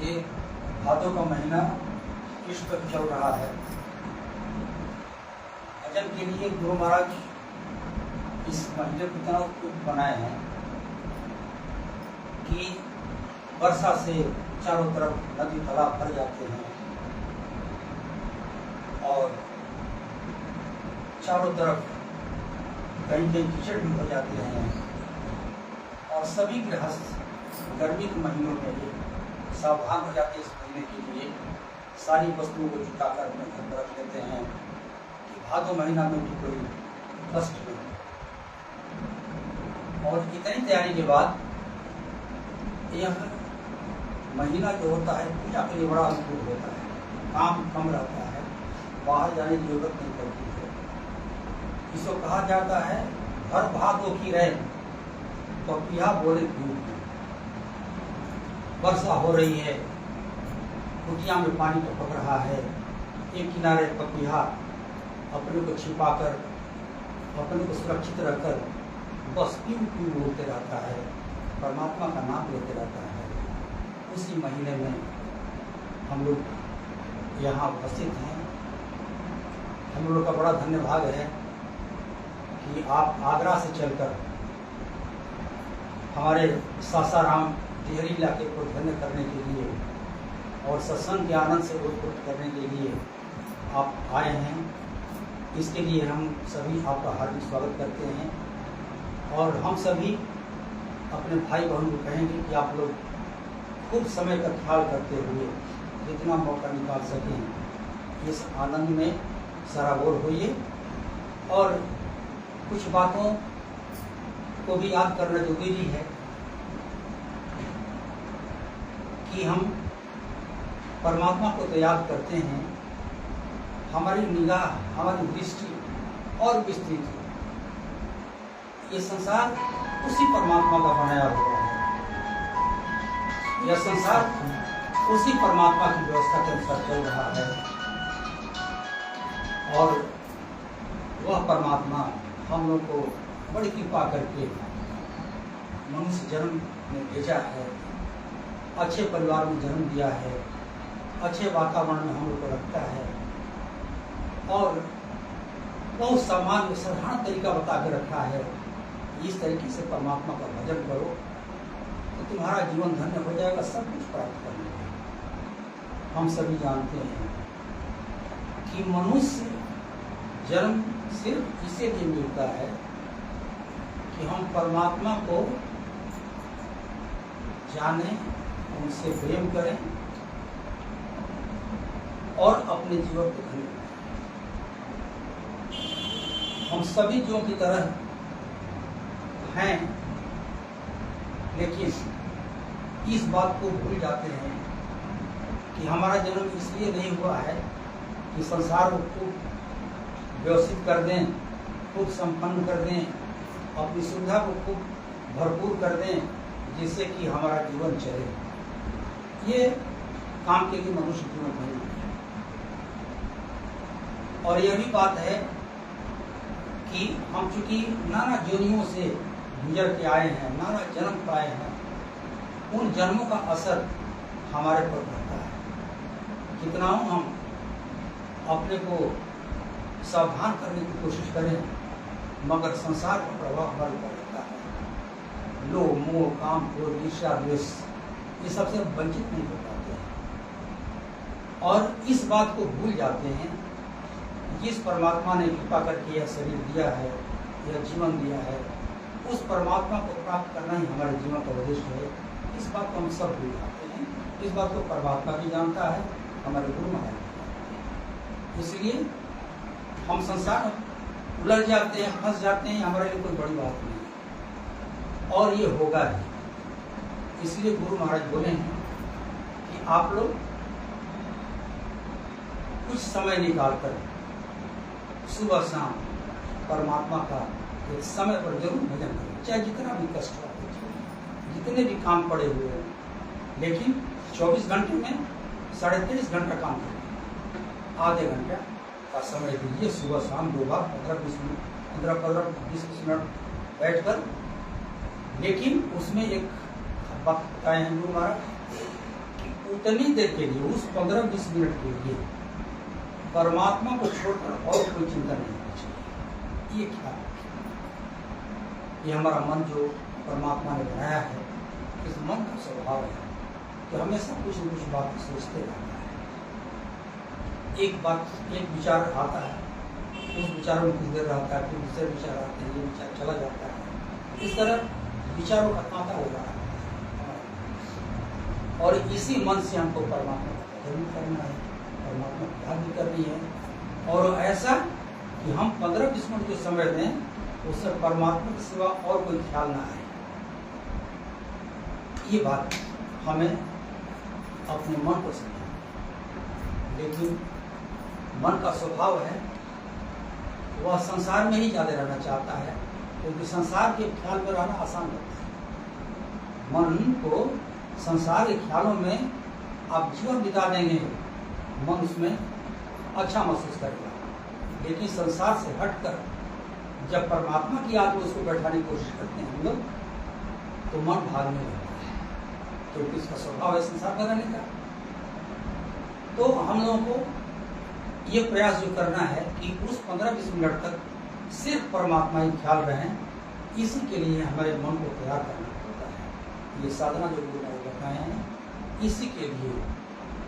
ये भादों का महीना इस पर चल रहा है। भजन के लिए गुरु महाराज इस महीने को इतना उपयुक्त बनाए हैं कि वर्षा से चारों तरफ नदी तालाब भर जाते हैं और चारों तरफ कहीं कहीं कीचड़ भी हो जाते हैं और सभी गृहस्थ गर्मी के महीनों में ये सावधान हो जाते हैं इस महीने के लिए सारी वस्तुओं को जुटाकर अपने घर पर रख लेते हैं कि भादों महीना में भी कोई कष्ट नहीं। और इतनी तैयारी के बाद यह महीना जो होता है पूजा के लिए बड़ा अनुकूल होता है, काम कम रहता है, बाहर जाने की जरूरत नहीं पड़ती है। इसको कहा जाता है हर भादों की रह तो पिया बोले क्यों। वर्षा हो रही है, कुटिया में पानी टपक रहा है, एक किनारे पपिया अपने को छिपाकर अपने को सुरक्षित रखकर बस क्यों क्यों बोलते रहता है, परमात्मा का नाम लेते रहता है। उसी महीने में हम लोग यहाँ उपस्थित हैं। हम लोग का बड़ा धन्य भाग है कि आप आगरा से चलकर हमारे सासाराम टिहरी इलाके को धन्य करने के लिए और सत्संग के आनंद से ओतप्रोत करने के लिए आप आए हैं। इसके लिए हम सभी आपका हार्दिक स्वागत करते हैं और हम सभी अपने भाई बहन को कहेंगे कि आप लोग खूब समय का ख्याल करते हुए जितना मौका निकाल सकें इस आनंद में सराबोर होइए और कुछ बातों को भी याद करना जरूरी है कि हम परमात्मा को तो याद करते हैं, हमारी निगाह हमारी दृष्टि और विस्तृत हो। ये संसार उसी परमात्मा का बनाया हुआ है, यह संसार उसी परमात्मा की व्यवस्था के अनुसार चल रहा है और वह परमात्मा हम लोग को बड़ी कृपा करके मनुष्य जन्म में भेजा है, अच्छे परिवार में जन्म दिया है, अच्छे वातावरण में हम लोग को रखता है और बहुत सामान्य साधारण तरीका बता के रखा है। इस तरीके से परमात्मा का भजन करो तो तुम्हारा जीवन धन्य हो जाएगा, सब कुछ प्राप्त कर लेगा। हम सभी जानते हैं कि मनुष्य जन्म सिर्फ इसीलिए मिलता है कि हम परमात्मा को जाने, उनसे प्रेम करें और अपने जीवन को धन्य बनाएं। हम सभी जीवों की तरह हैं, लेकिन इस बात को भूल जाते हैं कि हमारा जन्म इसलिए नहीं हुआ है कि संसार को खूब व्यवस्थित कर दें, खूब संपन्न कर दें, अपनी सुविधा को खूब भरपूर कर दें जिससे कि हमारा जीवन चले। ये काम के लिए मनुष्य जीवन नहीं है। और यह भी बात है कि हम चूंकि नाना जोनियों से गुजर के आए हैं, नाना जन्म पाए हैं, उन जन्मों का असर हमारे पर पड़ता है। कितना हम अपने को सावधान करने की कोशिश करें मगर संसार का प्रभाव हमारे ऊपर रहता है। लोभ मोह काम क्रोध ईर्ष्या द्वेष ये सबसे वंचित नहीं हो पाते हैं और इस बात को भूल जाते हैं जिस परमात्मा ने कृपा करके यह शरीर दिया है, यह जीवन दिया है, उस परमात्मा को प्राप्त करना ही हमारे जीवन का उद्देश्य है। इस बात को हम सब भूल जाते हैं। इस बात को परमात्मा भी जानता है, हमारे गुरु महाराज। इसलिए हम संसार उलझ जाते हैं, फंस जाते हैं, हमारे लिए कोई बड़ी बात नहीं है और ये होगा ही। इसलिए गुरु महाराज बोले हैं कि आप लोग कुछ समय निकालकर सुबह शाम परमात्मा का एक समय पर जरूर भजन करें, चाहे जितना भी कष्ट हो, जितने भी काम पड़े हुए हैं, लेकिन 24 घंटे में 23.5 घंटा काम करें। आधे घंटा का समय दीजिए सुबह शाम 2 बार 15-20 मिनट 15-20 मिनट बैठकर। लेकिन उसमें एक बात बताए हैं गुरु महाराज कि उतनी देर के लिए, उस 15-20 मिनट के लिए परमात्मा को छोड़कर और कोई चिंता नहीं होनी चाहिए। ये क्या है? ये हमारा मन जो परमात्मा ने बनाया है, इस मन का स्वभाव है कि हमेशा कुछ न कुछ बात सोचते रहता है। एक विचार आता है, उस विचारों में कुछ देर रहता है, फिर दूसरे विचार आते हैं, ये विचार चला जाता है। इस तरह विचारों का तांता हो रहा है और इसी मन से हमको परमात्मा का भजन करना है, परमात्मा की याद भी करनी है। और ऐसा कि हम 15-20 मिनट जो समय दें, उससे परमात्मा के सिवा और कोई ख्याल ना आए। ये बात हमें अपने मन को समझना। लेकिन मन का स्वभाव है, वह संसार में ही ज्यादा रहना चाहता है, क्योंकि संसार के ख्याल में रहना आसान होता है। मन को संसार के ख्यालों में आप जीवन बिता देंगे, मन उसमें अच्छा महसूस करेगा। लेकिन संसार से हटकर जब परमात्मा की याद में उसको बैठाने की कोशिश करते हैं हम लोग, तो मन भागने लगता है, क्योंकि इसका स्वभाव है संसार में रहने का। तो हम लोगों को ये प्रयास जो करना है कि उस 15-20 मिनट तक सिर्फ परमात्मा ही ख्याल रहें, इसी के लिए हमारे मन को तैयार करना पड़ता है। ये साधना जो गुरु ने बताए हैं, इसी के लिए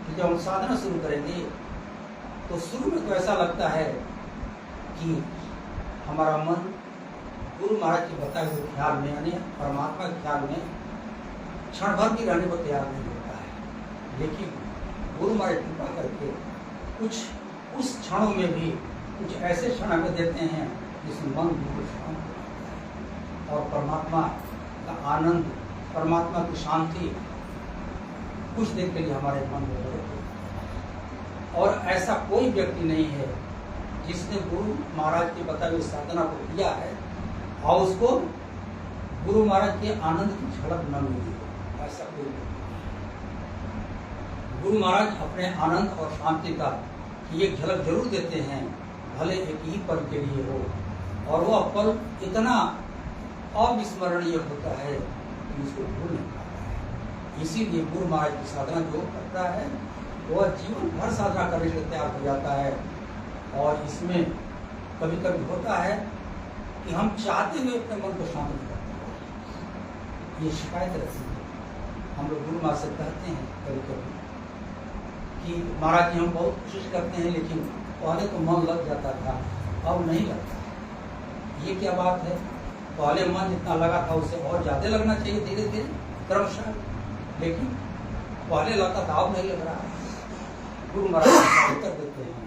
जब हम साधना शुरू करेंगे तो शुरू में तो ऐसा लगता है कि हमारा मन गुरु महाराज के बताए हुए ख्याल में, यानी परमात्मा के ख्याल में क्षण भर भी रहने को तैयार नहीं होता है। लेकिन गुरु महाराज कृपा करके कुछ उस क्षणों में भी कुछ ऐसे क्षण हमें देते हैं जिसमें मन बिल्कुल शांत हो जाता है और परमात्मा का आनंद, परमात्मा की शांति कुछ देर के लिए हमारे मन में हो। और ऐसा कोई व्यक्ति नहीं है जिसने गुरु महाराज के बताए हुए साधना को किया है और उसको गुरु महाराज के आनंद की झलक न मिली। ऐसा कोई नहीं। गुरु महाराज अपने आनंद और शांति का एक झलक जरूर देते हैं, भले एक ही पल के लिए हो, और वह पल इतना अविस्मरणीय होता है कि उसको भूल नहीं पाता है। इसीलिए गुरु महाराज की साधना जो करता है वह जीवन भर साधना करने के लिए तैयार हो जाता है। और इसमें कभी कभी होता है कि हम चाहते हुए अपने मन को शांत नहीं करते। ये शिकायत रहती है, हम लोग गुरु महाराज से कहते हैं कभी कभी कि महाराज जी हम बहुत कोशिश करते हैं, लेकिन पहले तो मन लग जाता था, अब नहीं लगता। ये क्या बात है? पहले मन जितना लगा था उससे और ज्यादा लगना चाहिए धीरे धीरे क्रमशः, लेकिन पहले लगता था अब नहीं लग रहा। गुरु महाराज उत्तर देते हैं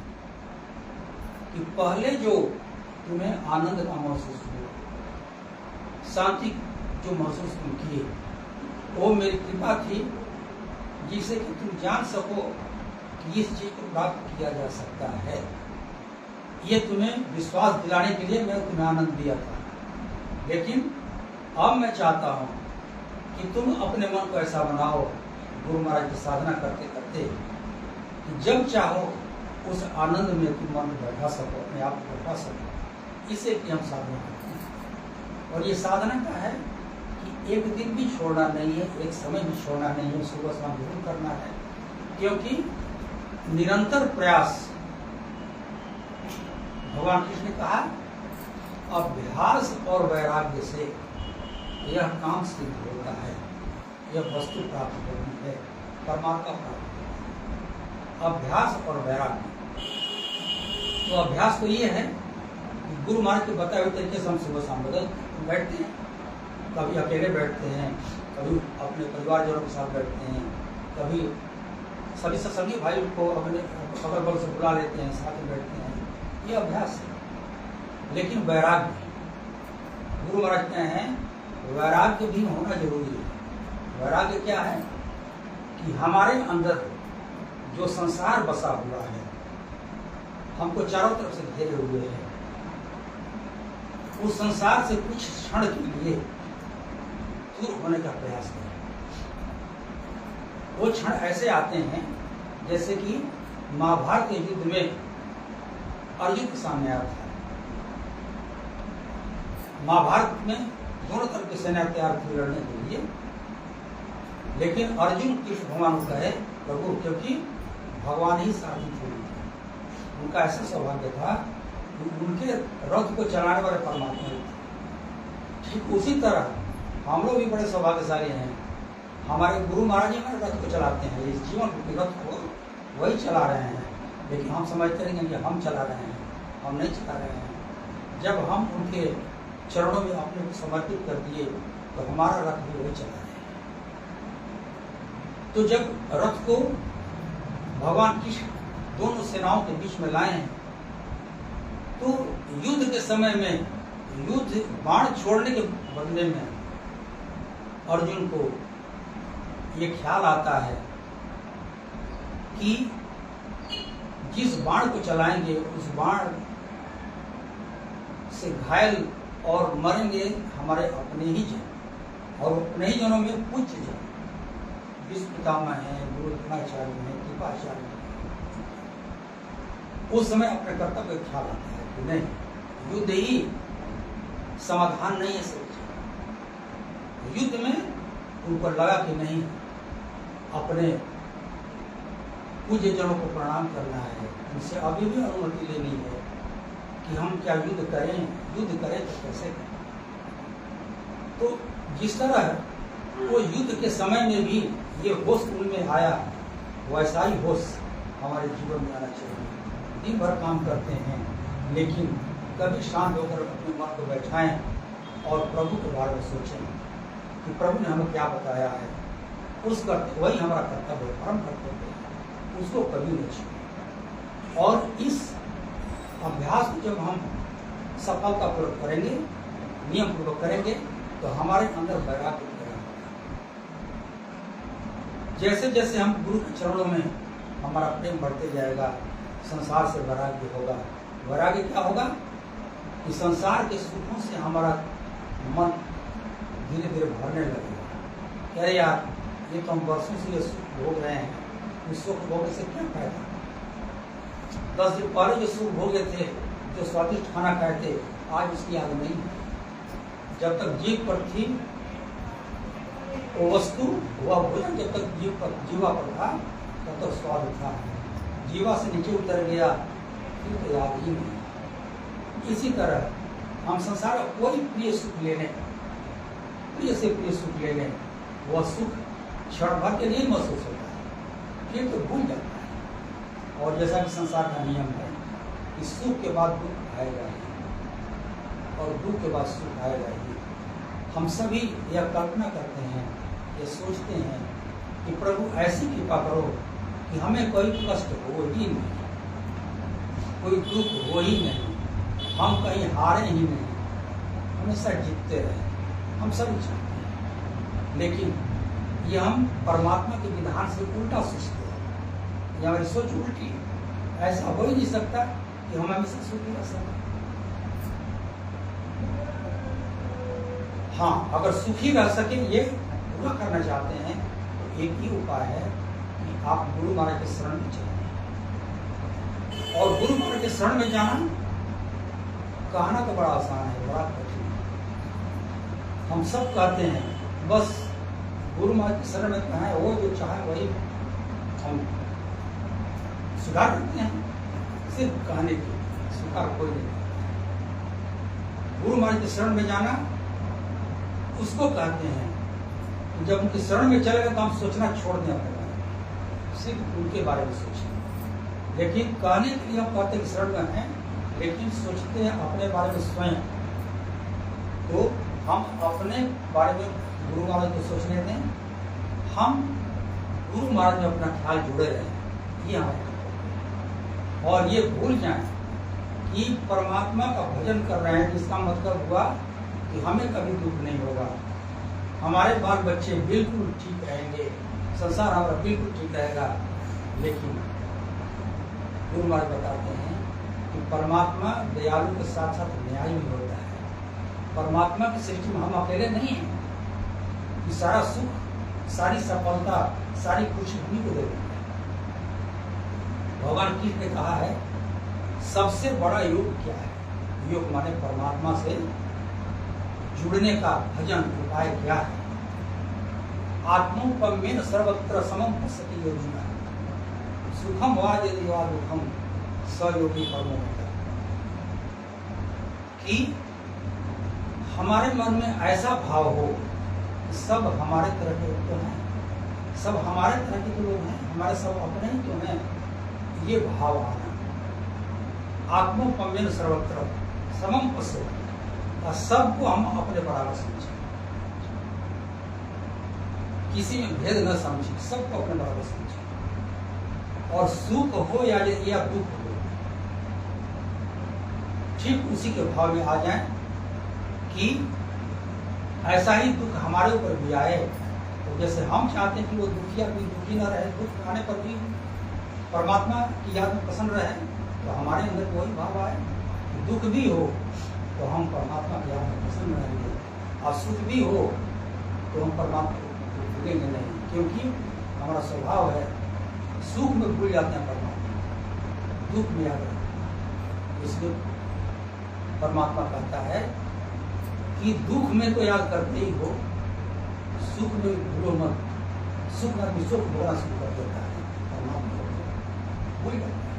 कि पहले जो तुम्हें आनंद का महसूस हुआ, शांति जो महसूस तुम किए, वो मेरी कृपा थी, जिससे कि तुम जान सको कि इस चीज को प्राप्त किया जा सकता है। ये तुम्हें विश्वास दिलाने के लिए मैंने तुम्हें आनंद दिया था। लेकिन अब मैं चाहता हूँ कि तुम अपने मन को ऐसा बनाओ, गुरु महाराज की साधना करते करते, कि जब चाहो उस आनंद में तुम मन बैठा सको, अपने आप को बैठा सको। इसे कि हम साधना करते हैं। और ये साधना का है कि एक दिन भी छोड़ना नहीं है, एक समय भी छोड़ना नहीं है, सुबह शाम जरूर करना है, क्योंकि निरंतर प्रयास, भगवान कृष्ण ने कहा, अभ्यास और वैराग्य से यह काम सिद्ध होता है, यह वस्तु प्राप्त होती है, परमात्मा प्राप्त होता है। अभ्यास और वैराग्य। तो अभ्यास तो ये है कि गुरु महाराज के बताए हुए तरीके से हम सुबह शाम बदल बैठते हैं। कभी अकेले बैठते हैं, कभी अपने परिवारजनों के साथ बैठते हैं, कभी सभी भाई को अपने अगल बगल से बुला लेते हैं, साथ में बैठते हैं। ये अभ्यास है। लेकिन वैराग्य, गुरु महाराज क्या है, वैराग्य भी होना जरूरी है। वैराग्य क्या है कि हमारे अंदर जो संसार बसा हुआ है, हमको चारों तरफ से घेरे हुए है, उस संसार से कुछ क्षण के लिए दूर होने का प्रयास करें। वो क्षण ऐसे आते हैं जैसे कि महाभारत के युद्ध में अर्जुन के सामने आया था। महाभारत में दोनों तरफ की सेना तैयार थी लड़ने के लिए, लेकिन अर्जुन कृष्ण भगवान को कहे प्रभु, क्योंकि भगवान ही सारथी थे, उनका ऐसा सौभाग्य था कि उनके रथ को चलाने वाले परमात्मा थे। ठीक उसी तरह हम लोग भी बड़े सौभाग्यशाली हैं, हमारे गुरु महाराज जी हमारे रथ को चलाते हैं, इस जीवन रूपी रथ को वही चला रहे हैं, लेकिन हम समझते नहीं कि हम चला रहे हैं, हम नहीं चला रहे हैं। जब हम उनके चरणों में अपने को समर्पित कर दिए तो हमारा रथ भी वही चला रहे हैं। तो जब रथ को भगवान कृष्ण दोनों सेनाओं के बीच में लाए हैं, तो युद्ध के समय में, युद्ध बाण छोड़ने के बदले में अर्जुन को ये ख्याल आता है कि जिस बाण को चलाएंगे उस बाण से घायल और मरेंगे हमारे अपने ही जन, और अपने ही जनों में पूज्य जन, विष्णु पितामह हैं, गुरु द्रोणाचार्य हैं, कृपाचार्य हैं। उस समय अपने कर्तव्य का ख्याल आता है कि नहीं, युद्ध ही समाधान नहीं है सब। युद्ध में उनको लगा कि नहीं, अपने पूज्य जनों को प्रणाम करना है, उनसे अभी भी अनुमति लेनी है कि हम क्या युद्ध करें, युद्ध करें तो कैसे करें। तो जिस तरह वो युद्ध के समय में भी ये होश उनमें आया, वैसा ही होश हमारे जीवन में आना चाहिए। दिन भर काम करते हैं, लेकिन कभी शांत होकर अपने मन को बैठाएं और प्रभु के बारे में सोचें कि प्रभु ने हमें क्या बताया है, उस कर्तव्य, वही हमारा कर्तव्य है, परम कर्तव्य है, उसको कभी नहीं छोड़ें। और इस अभ्यास को जब हम सफलतापूर्वक करेंगे, नियम पूर्वक करेंगे, तो हमारे अंदर वैराग्य पैदा होगा। जैसे जैसे हम गुरु के चरणों में हमारा प्रेम बढ़ते जाएगा, संसार से वैराग्य होगा। वैराग्य क्या होगा कि संसार के सुखों से हमारा मन धीरे धीरे भरने लगेगा। अरे यार, ये तो हम वर्षों से ये सुख भोग रहे हैं, इस सुख भोगने से क्या फायदा। 10 दिन पहले जो सुख भोगे थे, जो स्वादिष्ट खाना खाए थे, आज उसकी याद नहीं। जब तक जीभ पर थी वो वस्तु, हुआ भोजन, जब तक जीवा पर था तब तक स्वाद था। जीवा से नीचे उतर गया फिर तो याद ही नहीं। इसी तरह हम संसार का कोई प्रिय सुख ले लें, प्रिय से प्रिय सुख ले लें, वह सुख क्षण भर के लिए महसूस होता है, फिर तो भूल जाता है। और जैसा कि संसार का नियम है कि सुख के बाद दुख आएगा ही और दुख के बाद सुख आएगा ही। हम सभी यह कल्पना करते हैं, ये सोचते हैं कि प्रभु ऐसी कृपा करो कि हमें कोई कष्ट हो ही नहीं, कोई दुख हो ही नहीं, हम कहीं हारे ही नहीं, हमेशा जीतते रहे। हम सभी चाहते हैं, लेकिन ये हम परमात्मा के विधान से उल्टा सोचते हैं। ये हमारी सोच उल्टी है। ऐसा हो ही नहीं सकता कि हम हमेशा सुखी रह सकें। हाँ, अगर सुखी रह सके, ये पूरा करना चाहते हैं, तो एक ही उपाय है कि आप गुरु महाराज के शरण में चलें। और गुरु महाराज के शरण में जाना कहना तो बड़ा आसान है, बड़ा कठिन है। हम सब कहते हैं बस गुरु महाराज के शरण में कहें, वो जो चाहे वही हम स्वीकार करते हैं, सिर्फ कहने के, स्वीकार कोई नहीं। गुरु महाराज के शरण में जाना उसको कहते हैं कि जब उनके शरण में चलेगा तो हम सोचना छोड़ दें अपने बारे में, सिर्फ उनके बारे में सोचें। लेकिन कहने के लिए हम कहते हैं कि शरण में हैं, लेकिन सोचते हैं अपने बारे में स्वयं। तो हम अपने बारे में गुरु महाराज को सोचने दें, हम गुरु महाराज में अपना ख्याल जुड़े रहें, ये हमारे। और ये भूल जाएं कि परमात्मा का भजन कर रहे हैं, जिसका मतलब हुआ कि हमें कभी दुख नहीं होगा, हमारे बाल बच्चे बिल्कुल ठीक रहेंगे, संसार हमारा बिल्कुल ठीक रहेगा। लेकिन गुरु महाराज बताते हैं कि परमात्मा दयालु के साथ साथ न्यायी भी होता है। परमात्मा की सृष्टि में हम अकेले नहीं हैं कि सारा सुख, सारी सफलता, सारी खुशी उन्हीं को देते हैं। भगवान कृष्ण ने कहा है, सबसे बड़ा योग क्या है? योग माने परमात्मा से जुड़ने का भजन उपाय क्या है? आत्मोपम्येन सर्वत्र समम पश्यति योगिना सुखम वा यदि वा दुखम स योगी परमो होता। कि हमारे मन में ऐसा भाव हो कि सब हमारे तरह के तो हैं, सब हमारे तरह के तो लोग हैं, हमारे सब अपने ही तो हैं, ये भाव आना। आत्मोपम्येन सर्वत्र समम पश्यति, और सबको हम अपने बराबर समझें, किसी में भेद न समझे, सबको अपने बराबर समझे। और सुख हो या दुख हो, ठीक उसी के भाव में आ जाए कि ऐसा ही दुख हमारे ऊपर भी आए। तो जैसे हम चाहते हैं कि वो दुखी आदमी दुखी न रहे, दुख आने पर भी परमात्मा की याद में प्रसन्न रहे, तो हमारे अंदर वही भाव आए। दुख भी हो तो हम परमात्मा की याद में प्रसन्न रहेंगे, और सुख भी हो तो हम परमात्मा को भूलेंगे नहीं, क्योंकि हमारा स्वभाव है सुख में भूल जाते हैं परमात्मा, दुख में याद रखते। इसलिए परमात्मा कहता है कि दुख में तो याद करते ही हो, सुख में भूलो मत। सुख में भी सुख बोला शुरू कर देता है, परमात्मा भूल जाता है।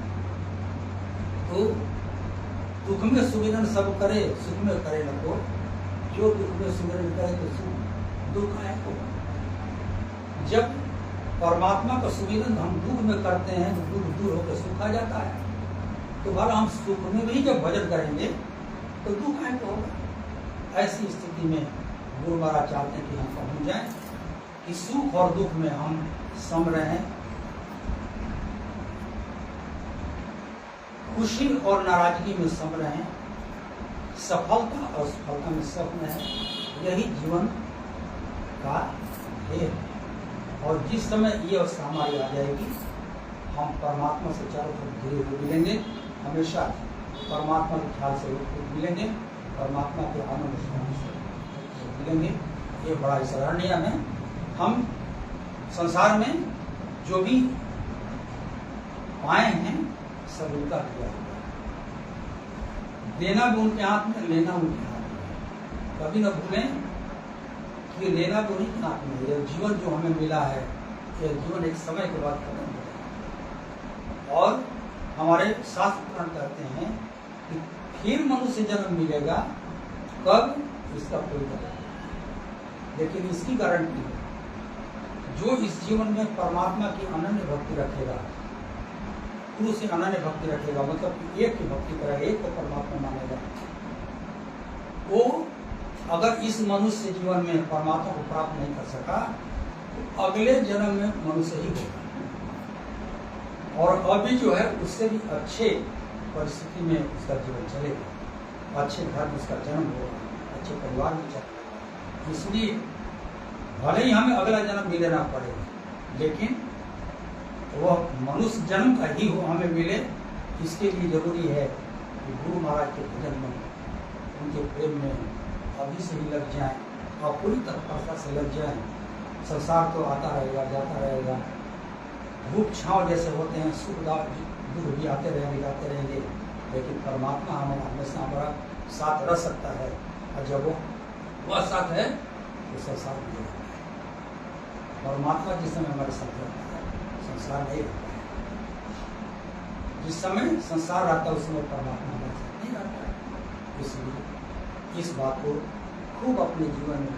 तो दुख में सुमिरन सब करे, सुख में करे न को, जो दुख में सुमिरन करे तो सुख दुख है को। जब परमात्मा का सुमिरन हम दुख में करते हैं तो दुख दूर होकर सुख आ जाता है। तो भला हम सुख में भी जब भजन करेंगे तो दुख है को होगा। ऐसी स्थिति में गुरु महाराज चाहते हैं कि हम पहुंच जाएं कि सुख और दुख में हम सम रहें, खुशी और नाराजगी में सम रहें, सफलता और सफलता में सम रहें। यही जीवन का ध्येय है। और जिस समय ये अवस्था हमारी आ जाएगी, हम परमात्मा से चारों तरफ घिरे हुए मिलेंगे, हमेशा परमात्मा के ख्याल से मिलेंगे, परमात्मा के आनंद से मिलेंगे। ये बड़ा सराहनीय है। हम संसार में जो भी पाए हैं सब उनका किया हुआ है। देना भी उनके हाथ में, लेना उनके हाथ में। कभी न भूलें कि लेना भी उन्हीं के हाथ में। यह जीवन जो हमें मिला है, यह जीवन एक समय के बाद खत्म हो जाएगा। और हमारे शास्त्र पुराण कहते हैं कि फिर मनुष्य जन्म मिलेगा, कब, इसका कोई गारंटी नहीं। लेकिन इसकी गारंटी है जो इस जीवन में परमात्मा की अनन्य भक्ति रखेगा, गुरु से अनन्य भक्ति रखेगा, मतलब कि एक की भक्ति करेगा, एक को परमात्मा मानेगा, वो अगर इस मनुष्य जीवन में परमात्मा को प्राप्त नहीं कर सका तो अगले जन्म में मनुष्य ही होगा। और अभी जो है उससे भी अच्छे परिस्थिति में उसका जीवन चलेगा, अच्छे घर में उसका जन्म होगा, अच्छे परिवार में चलेगा। इसलिए भले ही हमें अगला जन्म मिले ना पड़े, लेकिन वह मनुष्य जन्म का ही हो हमें मिले, इसके लिए जरूरी है कि गुरु महाराज के भजन में, उनके प्रेम में अभी से ही लग जाएं और पूरी तत्परता से लग जाएं। संसार तो आता रहेगा, जाता रहेगा, धूप छांव जैसे होते हैं, सुख दुख भी आते रहेंगे, जाते रहेंगे, लेकिन परमात्मा हमारा हमेशा हमारा साथ रह सकता है। और जब वह साथ है तो संसार नहीं रहता है। परमात्मा जिस समय हमारे साथ रहता है, संसार नहीं रहता है। जिस समय संसार रहता है उस समय परमात्मा हमारे साथ नहीं रहता है। इसलिए इस बात को खूब अपने जीवन में